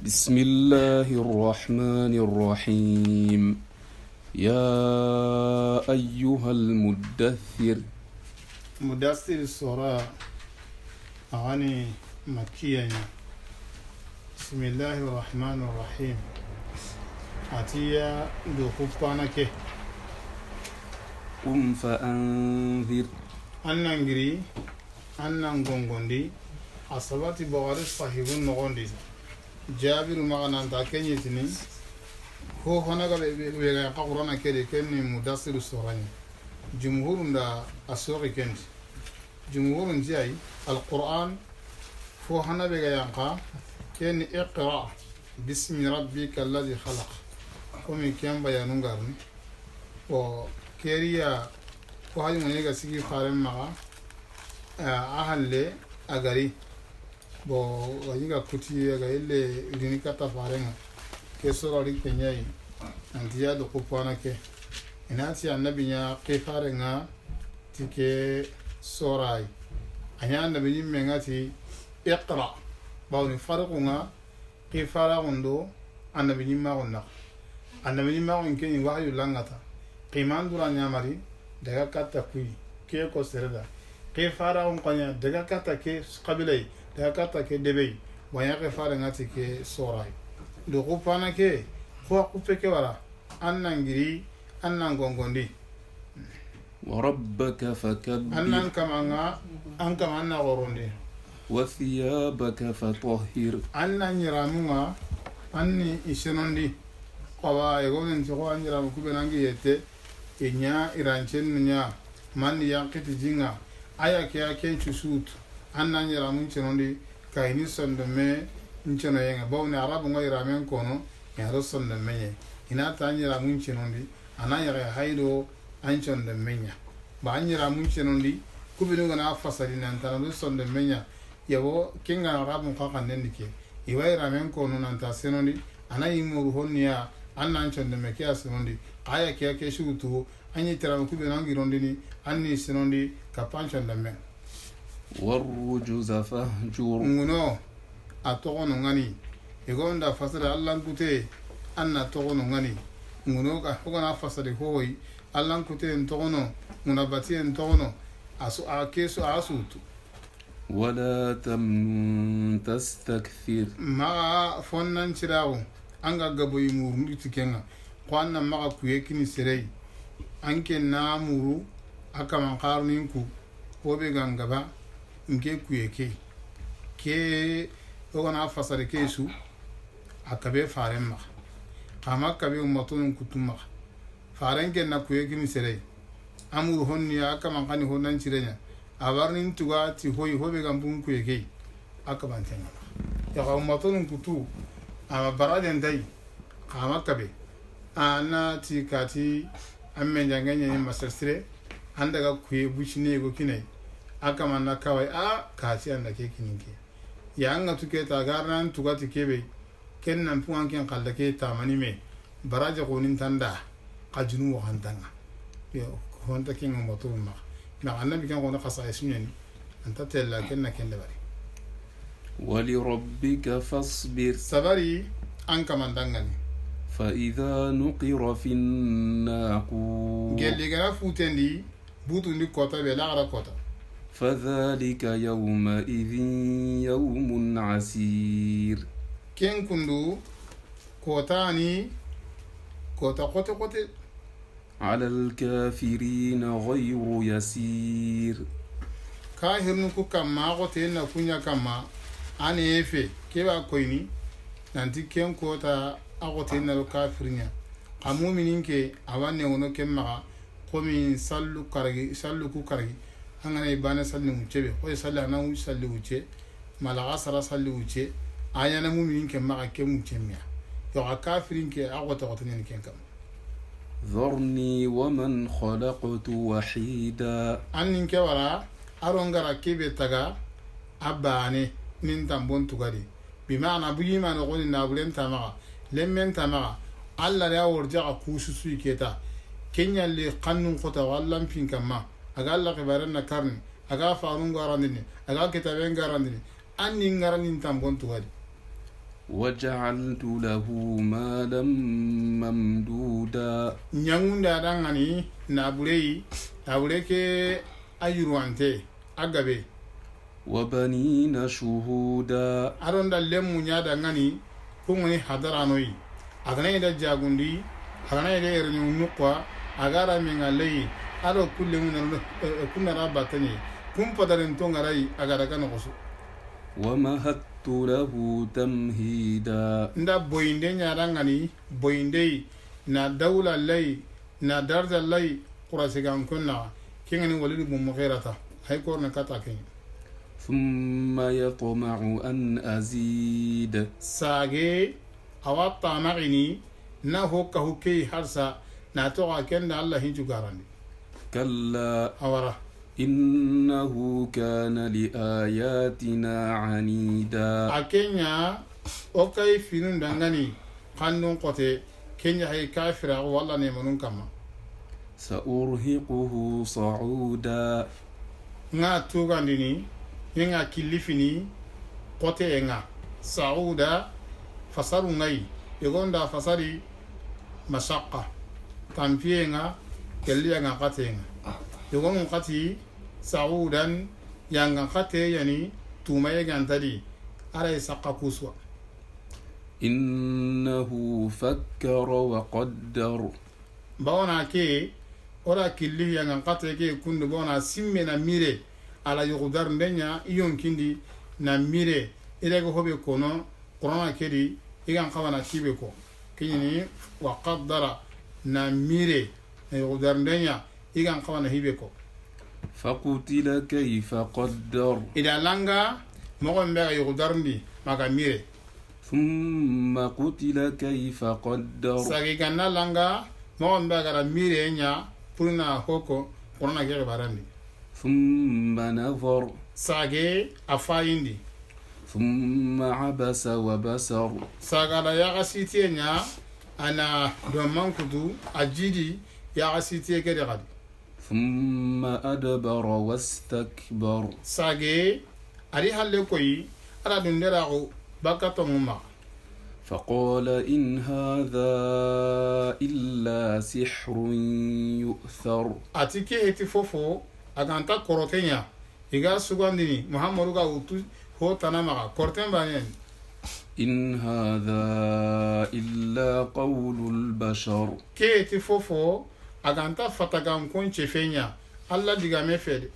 بسم الله الرحمن الرحيم يا أيها المدثر مدثر سورة أغاني مكية. بسم الله الرحمن الرحيم. أتيا دو خبانك قم فأنذر أننجري أننغونغوندي أصابتي بغاري صاحبون نغوندي جابر مغانا تاكينيتني هو هناك بيغا قرانا كده كني مدثر سورة جمهور دا أسوقي كنت جمهور جاي القرآن فو هنا بيغا ينقى كني اقرأ باسم ربك الذي خلق ومن كان بيانون غارني وكيريا وهاي من يغا سيكي فارم مغا أهل أغاري bo wajiga kuti ga ile rini kata farenga ke sura ri kenyai antiya do kupana ke inati annabi nya ke farenga tike sorai anya annabi ni mengati iqra bawni farqunga ke faragundo annabi ni magonna annabi ni magun ke ni wahyu langata qiman dura nyamari daga kata kui ke ko serda ke faragun qanya daga kata ke qabilai dakata ke debey wanya ke fara ngati ke sorai do ko pana ke ko kupe ke wala annan giri annan gongondi وربك فكبر annan kamanga an kamanna gorondi وثيابك فطهر annan yiramunga anni isenondi qawa egonen to ko anjiramu kubenangi yete enya iranchen nya man yankiti jinga aya ke ake chusut annan yara mun cinondi kayni sonde me ncino yenga bawni arabu ngo yara men kono yaro sonde menye ina ta yara mun cinondi anan yara haydo an sonde menya ba an yara mun cinondi kubinu gana fasali nan tan do sonde menya yabo kinga arabu ka kan nendike iwa yara men kono nan ta senondi anan yimuru honniya annan sonde me ke asenondi aya ke shugutu anyi tara kubinu ngirondi ni anni senondi ka panchonde men والرجز فاهجر ngono a togono ngani igonda fasara allan kute anna togono ngani ngono ka hogana fasari hoyi allan kute togono ngona bati togono asu akesu asutu ولا تمنن تستكثر ma fonnan cirawo anga gabo imuru tikenga kwanna maka kuye kini sirei anke na muru aka man qarnin ku hobe gangaba nke kuye ke ogana fasare ke su akabe faren ma kama kabe ummatun kutuma faren ke na kuye kini sere amuru honni aka man kani honnan cirenya abarnin tuga ti hoyi hobe gambun kuye ke aka bantenga ya ga ummatun kutu ama baraden dai kama kabe ana ti kati amme janganya ni masarsire andaga kuye bushine go kinai aka manna kawai a kasi anda ke kininke ya anga tuke ta garnan tuga tikebe ken nan puan ken kalla ke ta mani me baraja gonin tanda kajunu wa handanga yo honta ken mo to ma na annabi kan gona khasa ismini anta tella ken na ken lebari ولربك فاصبر sabari an kamandangani فإذا نقر في الناقور gelli gara futendi butu ni kota be la kota فذلك يومئذ يوم عسير ken kundu kota ni kota kote kote على الكافرين غير يسير kahirnu ku kamma kote na kunya kamma ane efe keba koyni nanti ken kota akote na kafirnya amuminin ke awanne wono kemma komi sallu ku kargi angana ibana salli mucebe ko salli anan salli uce malaga sara salli uce ayana muminin ke maka ke mucemya yo kafirin ke agota watanin ken kam ذرني ومن خلقت وحيدا annin ke wara arongara kebe taga abane nin tambon tugadi bi maana buyi mana goni na bulen tamaga lemmen tamaga alla ya warja kusu su keta kenya le qannun qota wallan pin kamma aga alla kibaran na karni aga farun garandini aga kitaben garandini annin garanin tambon tugadi وجعلت له مالا ممدودا nyangunda dangani nabure ke ayruante agabe وبنين شهودا aronda lemmu nyada ngani kungoni hadaranoi agana ida jagundi agana ida erni nukwa agara mingalei aro kulle kunara batani kum padarin tongarai agara kana kosu ومهدت له تمهيدا nda boyinde nyarangani boyinde na dawla lay na darja lay qurasigan kunna kingani walid bum mughirata hay korna kata kin ثم يطمع أن أزيد sage awatta magini na hokka hokki harsa na to akenda Allah hinju garandi كلا awara إنه كان لآياتنا عنيدا akenya okay finun dangani kannun qote kenya hay kafira walla ne manun kama سأرهقه صعودا nga tugandini nga kilifini qote nga sauda fasaru ngai yogonda fasari masaqqa tampie nga kelli nga qate nga yogon qati saudan yanga qate yani tumaye gantadi ara isaqqa kuswa إنه فكر وقدر bawna ke ora killi yanga qate ke kundu bawna simme na mire ala yugudar ndenya iyon kindi na mire irego hobe kono qur'ana kedi igan qawana kibe ko kini wa qaddara na mire na yugudar ndenya igan qawana hibe ko فقتل كيف قدر ida langa mogo mbega yugudar ndi maga mire ثم قتل كيف قدر sagi ganna langa mogo mbega ra mire nya purna hoko qur'ana ke barandi ثم نظر sage afayindi ثم عبس وبسر sagala yaga sitiye nya ana domman kudu ajidi yaga sitiye kede gadi ثم أدبر واستكبر sage ari halle koyi ara dunderago bakato nguma فقال إن هذا إلا سحر يؤثر atike heti fofo aganta korotenya iga sugandini muhammadu ga utu ho tanamaga korten banen إن هذا إلا قول البشر ke heti fofo aganta fatagan konche fenya alla diga me fede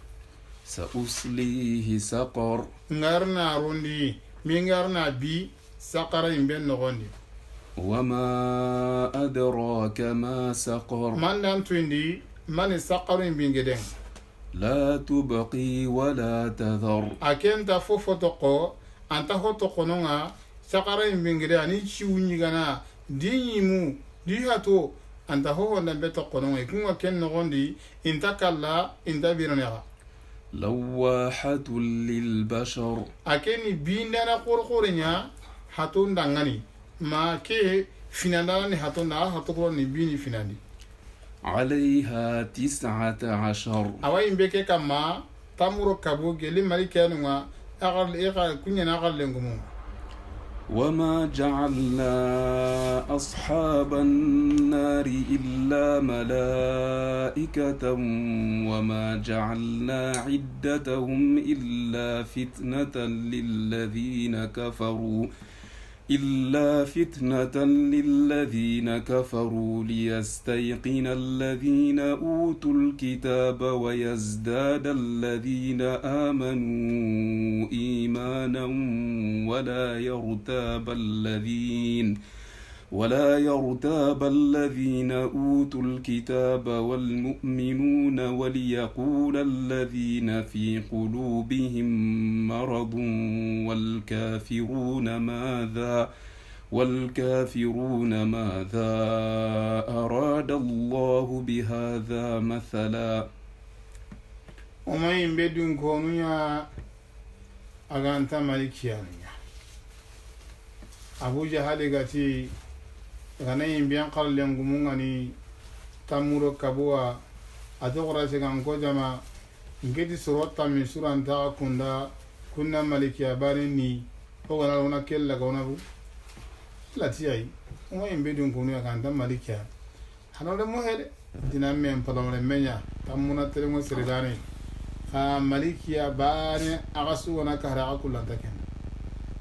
سأصليه سقر ngarna rondi mingarna bi sakara imben nogondi وما أدراك ما سقر mandan tuindi mani sakaru imbingeden لا تبقي ولا تذر akenta fofo toko anta ho toko nonga sakara imbingede ani chiunyigana dinyimu dihato anta ho wanda be toko nonga ikunga ken nogondi inta kalla inta biranega لواحة للبشر akeni bindana qorqorenya haton dangani ma ke finandana ni haton da hatokro ni bini finandi عليها 19 awa imbe ke kama tamuro kabo geli mari kenunga agal kunya na agal lengumu وما جعلنا أصحاب النار إلا ملائكة وما جعلنا عدتهم إلا فتنة للذين كفروا ليستيقن الذين أوتوا الكتاب ويزداد الذين آمنوا إيمانا ولا يرتاب الذين أوتوا الكتاب والمؤمنون وليقول الذين في قلوبهم مرض والكافرون ماذا أراد الله بهذا مثلا وما ينبدون كونيا أغانتا مالكيانيا أبو جهل غتي غنين بيان قال لنغمونغني تامورو كابوا أتوقع سيغانكو جما ngeti sorota min suranta kunda kunna maliki abani ni ogana una kella gona bu lati ai mo yimbe dun kunu ya kan dan malikiya hanole mo hede dina men palomre menya tamuna tere mo sirgani ka malikiya bane agasu wana kahra akulanta ken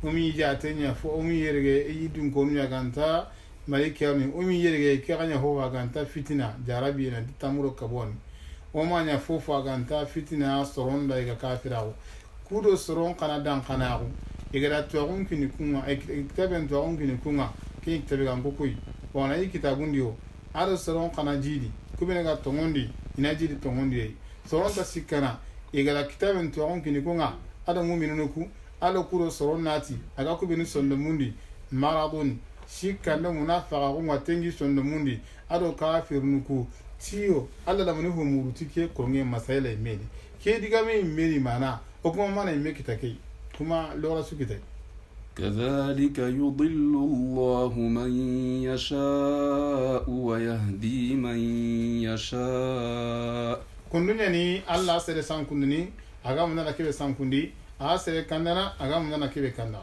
umi jatenya fo umi yerge yi dun kunu ya ganta malikiya mi umi yerge kanya ho wa ganta fitina jarabi na tamuro kabon o manya fo fo ganta fitina soronda ga kafirawo kudo soron kana dan kana ko igara tuwagun kini kunga kitaben tuwagun kini kunga kini kitabe kan kokoi wana yi kitabun dio ado soron kana jidi kubene ga tongondi ina jidi tongondi soron ta sikana igara kitaben tuwagun kini kunga ado mu'minunu ku ado kudo soron nati aga kubeni sondo mundi maradun sikanda munafaqa kunga tengi sondo mundi ado kafirunu ku tiyo alla la munu humuru tike konge masaila imeli ke digame imeli mana okuma mana imeki take كما لغة سكتة كذلك يضل الله من يشاء ويهدي من يشاء كندني الله سر سان كندني أغام نكيب سان كندي سر كندنا أغام نكيب كندنا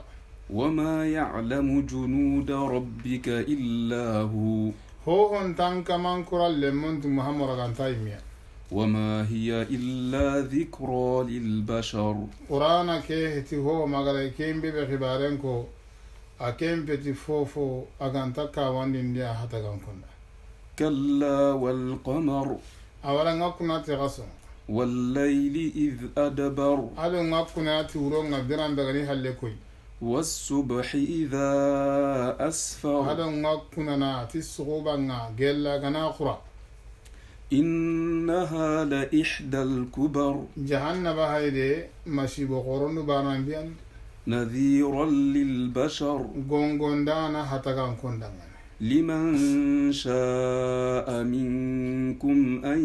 وما يعلم جنود ربك إلا هو هن تانك من كرال لمن محمد رغان تايميا وما هي إلا ذكرى للبشر قرآن كهتي هو مغرى كيم بخبارنكو أكيم بتي فوفو أغانتكا واندين ديا حتى كنا كلا والقمر أولا نكنا تغسو والليل إذ أدبر أدو نكنا تورون نبدران بغني هلكوي والصبح إذا أسفر أدو نكنا تسغوبا جلا غناخرا إنها لإحدى الكبر جهنم هايدي ماشي بقرون بانان بيان نذيرا للبشر غونغون دانا حتى كان كوندان لمن شاء منكم أن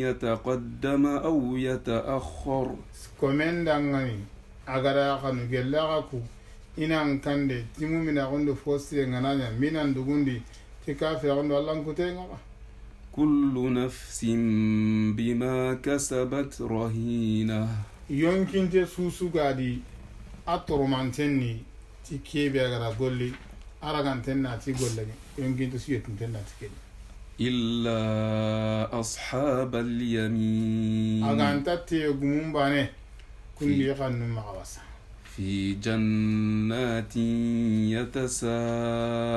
يتقدم أو يتأخر كومن دانغاني أغادا خانو جلاغاكو إنان كاندي تيمو من أغندو فوسي غنانيا مينان دوغوندي تكافي أغندو اللان كتين كل نفس بما كسبت رهينة يمكن تسوسو غادي أترومانتني تكيبي أغادا غولي أراغانتنا تي غولي يمكن تسيوتنتنا تكيبي إلا أصحاب اليمين أغانتا تيغمون باني كندي يخانو مغواسا في جنات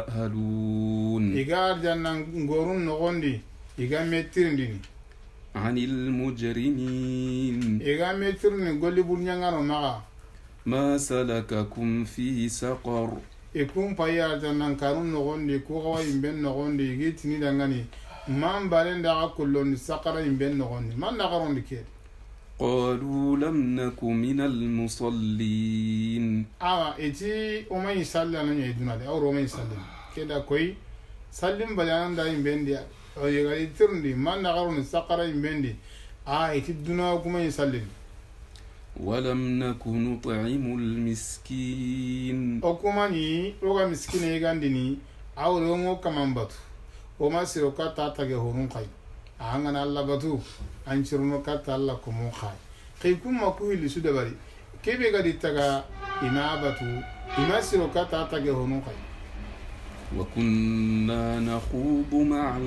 يتساءلون إيغار جنان غورون نغوندي إيغا مترنديني عن المجرمين إيغا مترندي غولي بنيانغانو مغا ما سلككم في سقر يكون بايا جنان كارون نغوندي كوغوا يمبن نغوندي يجيتني دانغاني مان بالين داغا كلون سقر يمبن نغوندي مان نغارون ديكير قالوا لم نك من المصلين إتي وما يصلي أنا يدنا أو روما يصلي كده كوي سلم بجانم دا يمبندي أو يغادي ترندي ما نغارون السقرة يمبندي إتي الدنا وكما يصلي ولم نك نطعم المسكين أكماني روغا مسكين يغانديني أو رومو كمان باتو وما سيروكا تاتاكي هورون قاي أهانغان الله باتو أنشرونو كاتا الله كمون خاي كيكون مكوه اللي سودا باري كيف يغادي تاكا إما باتو إما سيروكا تاتاكي هورون قاي وكنا نخوض مع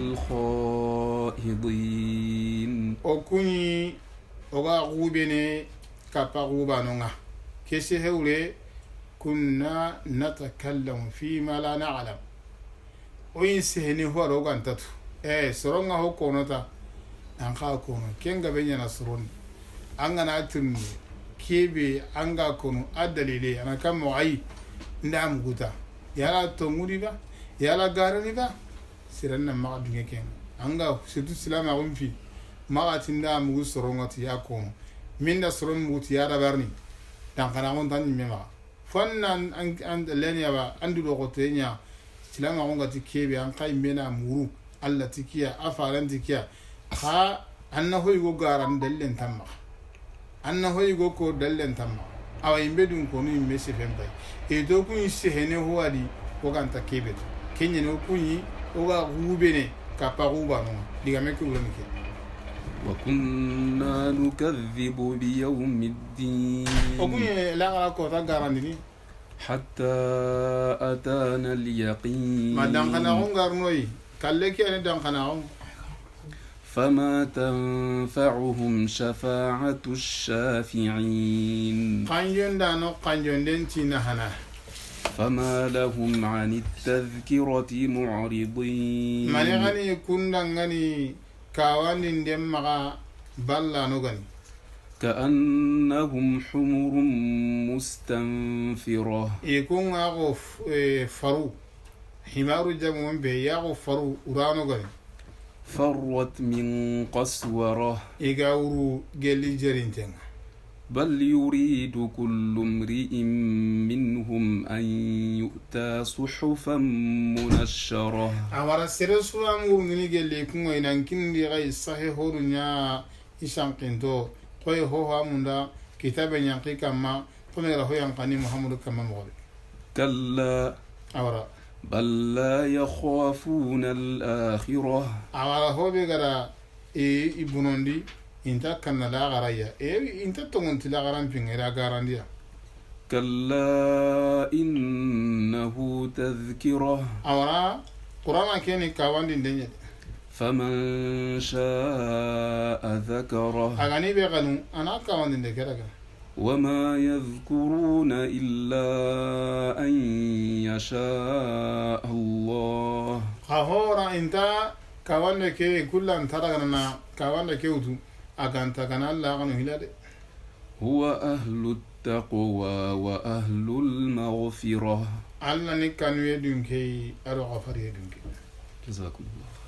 الخائضين أكوني أغا غوبيني كابا غوبانونا كيسي هولي كنا نتكلم فيما لا نعلم وين سهني هو روغان تاتو سرونغا هو كونتا أنغا كونو كينغا بينينا سرون أنغا ناترني كيبي أنغا كونو أدليلي أنا كم معي نعم غوتا يالا تونغوري با يالا غارني با سيرنا ما دنيا كين أنغا سيتو سلام أقوم في ما أتندا مغو سرونغا تيا كونو من دا سرون مغو تيا ربارني تانغانا غون تاني ميما فنان أن لينيا با أندو لغوتينيا سلام أقوم غتي كيبي أنغا يمينا مورو الله تكيا أفعلن تكيا ها أنه يقول غارن دلين تما أنه يقول كور دلين تما أو يمبدون كونو يمشي فهم باي إذا كون يسهنه هو دي وكان تكيبت كين ينوكوني وغا غوبيني كابا غوبانو ديغامك ولمك وكنا نكذب بيوم الدين أكوني لا غلا كوتا غارن دي حتى أتانا اليقين ما دانقناهم غارنوي كالك يعني دانقناهم فما تنفعهم شفاعة الشافعين قنجون دانو قنجون دنتي نهنا فما لهم عن التذكرة معرضين mani gani kunda ngani kawandin dem maga balla no gani كأنهم حمر مستنفرة يكون اغو فرو حمار جمون بي ياغو فرو urano gani فرت من قسورة igauru gelli jerintenga بل يريد كل امرئ منهم أن يؤتى صحفا منشرة awara sere sura mur ngini gelli kungo inan kindi gai sahe horu nya isankinto koy ho ha munda kitabe nyanki kama pomera ho yankani muhammadu kama mo كلا awara بل لا يخافون الآخرة awara ho be gara ibunondi inta kanna la garaya inta tongonti la garan pingera garandia كلا إنه تذكرة awara qur'ana keni kawandi denye فمن شاء ذكره agani be ganu ana kawandi de keraga وما يذكرون إلا أن يشاء الله khahora inta kawande ke kullan taragana kawande ke utu aganta kana Allah ganu hilade هو أهل التقوى وأهل المغفرة Allah ni kanu yedun ke aro gafari yedun ke جزاكم الله